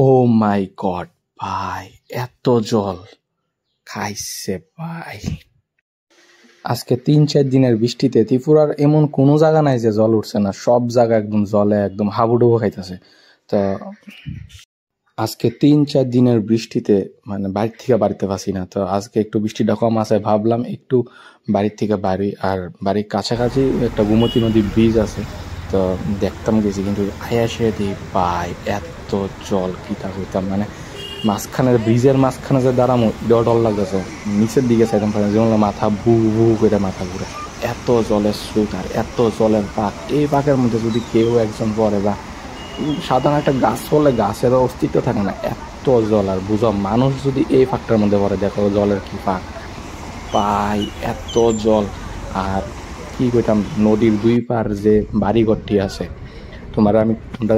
ও মাই god ভাই, এত জল খাইছে ভাই। আজকে 3-4 দিনের বৃষ্টিতে ত্রিপুরার এমন কোনো জায়গা নাই যে জল উঠছে না, সব জায়গা একদম জলে একদম হাবুডুবু খাইতেছে। তো আজকে 3-4 দিনের বৃষ্টিতে মানে বাড়ির থেকে বাড়িতে পারছি না। তো আজকে একটু বৃষ্টিটা কম আছে, ভাবলাম একটু বাড়ির থেকে বাড়ি। আর বাড়ির কাছাকাছি একটা গোমতী নদী ব্রিজ আছে, তো দেখতাম গেছি, কিন্তু আয়াসে দিই ভাই এত জল কি তা হইতাম। মানে মাঝখানের ব্রিজের মাঝখানে যে দাঁড়ামো ডর লাগতেছে, নিচের দিকে চাইতাম যেমন মাথা ভু ভু করে মাথা ঘুরে। এত জলের স্রোত আর এত জলের পাক, এই পাকের মধ্যে যদি কেউ একজন পড়ে বা সাধারণ একটা গাছ হলে গাছের অস্তিত্ব থাকে না, এত জল। আর বুঝো মানুষ যদি এই ফাঁকটার মধ্যে পড়ে, দেখো জলের কি ফাঁক পাই, এত জল। আর কি কইতাম, নদীর দুই পার যে বাড়িঘরটি আছে, তোমরা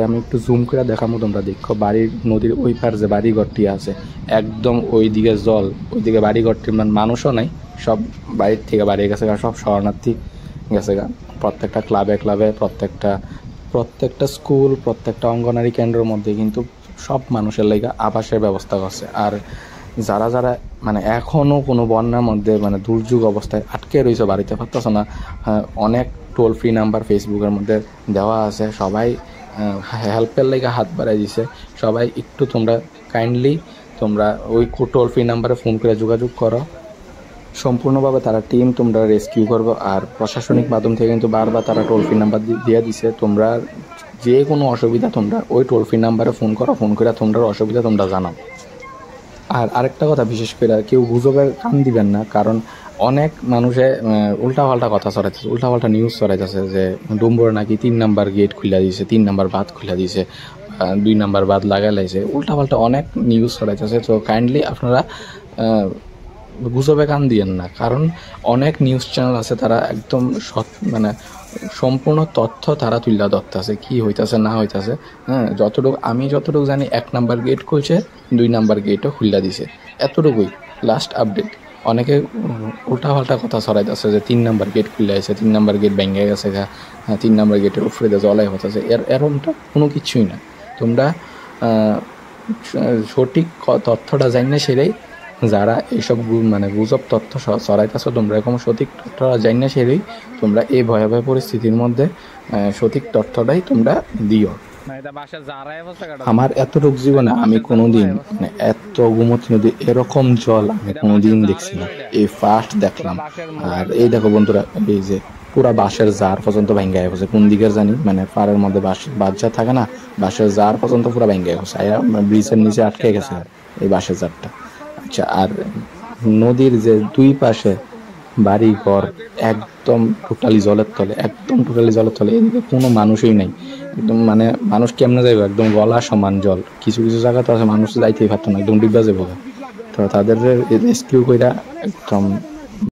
আমি একটু জুম করে দেখাবো, তোমরা দেখো বাড়ির নদীর ওই পার যে বাড়িঘরটি আছে, একদম ওই দিকে জল, ওইদিকে বাড়িঘরটি মানে মানুষও নাই, সব বাড়ির থেকে বাড়ি গেছে গা, সব শরণার্থী গেছে গা। প্রত্যেকটা ক্লাবে ক্লাবে, প্রত্যেকটা স্কুল, প্রত্যেকটা অঙ্গনারী কেন্দ্রের মধ্যে কিন্তু সব মানুষের লাইগা আবাসের ব্যবস্থা করছে। আর যারা যারা মানে এখনও কোনো বন্যার মধ্যে মানে দুর্যোগ অবস্থায় আটকে রয়েছে, বাড়িতে পারতেছে না, অনেক টোল ফ্রি নাম্বার ফেসবুকের মধ্যে দেওয়া আছে, সবাই হেল্পের লাইগা হাত বাড়াই দিছে। সবাই একটু তোমরা কাইন্ডলি তোমরা ওই টোল ফ্রি নাম্বারে ফোন করে যোগাযোগ করো, সম্পূর্ণভাবে তারা টিম তোমরা রেস্কিউ করবো। আর প্রশাসনিক মাধ্যম থেকে কিন্তু বারবার তারা টোল ফ্রি নাম্বার দিয়ে দিছে, তোমরা যে কোনো অসুবিধা তোমরা ওই টোল ফ্রি নাম্বারে ফোন করো, ফোন করে তোমরা অসুবিধা তোমরা জানাও। আর আরেকটা কথা, বিশেষ করে কেউ গুজবের কান দিবেন না, কারণ অনেক মানুষে উল্টাপাল্টা কথা ছড়াইতেছে, উল্টাপাল্টা নিউজ ছড়াইতেছে যে ডুম্বরে নাকি 3 নাম্বার গেট খুলে দিয়েছে, 3 নাম্বার বাঁধ খুলে দিয়েছে, 2 নাম্বার বাঁধ লাগাই লাইছে, উল্টাপাল্টা অনেক নিউজ ছড়াইতেছে। তো কাইন্ডলি আপনারা গুজবে কান দিয়েন না, কারণ অনেক নিউজ চ্যানেল আছে, তারা একদম মানে সম্পূর্ণ তথ্য তারা তুলে ধরতেছে কি হইতাছে না হইতাছে। আমি যতটুকু জানি 1 নাম্বার গেট খুলছে, 2 নাম্বার গেটও খুলে দিছে, এতটুকুই লাস্ট আপডেট। অনেকে উল্টাপাল্টা কথা ছড়াইতেছে যে 3 নাম্বার গেট খুলে আছে, 3 নাম্বার গেট ভেঙে গেছে, 3 নাম্বার গেটের উপরে জলাই হতেছে, এরকমটা কোনো কিছুই না। তোমরা সঠিক তথ্যটা জানি না, সেটাই যারা এইসব মানে গুজব তথ্য ছড়াইতেছ, তোমরা এরকম সঠিক তথ্যটা জানি না, সেটাই তোমরা এই ভয়াবহ পরিস্থিতির মধ্যে সঠিক তথ্যটাই তোমরা দিও। আমার এতটুকু জীবনে আমি কোনোদিন মানে এত গোমতী নদী এরকম জল আমি কোনোদিন দেখছি না, এই ফার্স্ট দেখলাম। আর এই দেখো বন্ধুরা, এই যে পুরা বাঁশের জার পর্যন্ত ভেঙে গেছে, কোন দিকের জানি, মানে পাড়ের মধ্যে বাঁশ থাকে না, বাঁশের জার পর্যন্ত পুরা ভেঙে গেছে, ব্রিজের নিচে আটকে গেছে এই বাঁশের জারটা। আচ্ছা, আর নদীর যে দুই পাশে বাড়ি ঘর একদম টোটালি জলের তলে, এদিকে কোনো মানুষই নাই, একদম মানে মানুষ কেমনে যাইব, একদম গলা সমান জল। কিছু কিছু জায়গা তো আছে মানুষ যাইতেই পারতো না, একদম ডিব্বা যাবো। তো তাদের রেস্কিউ কইরা একদম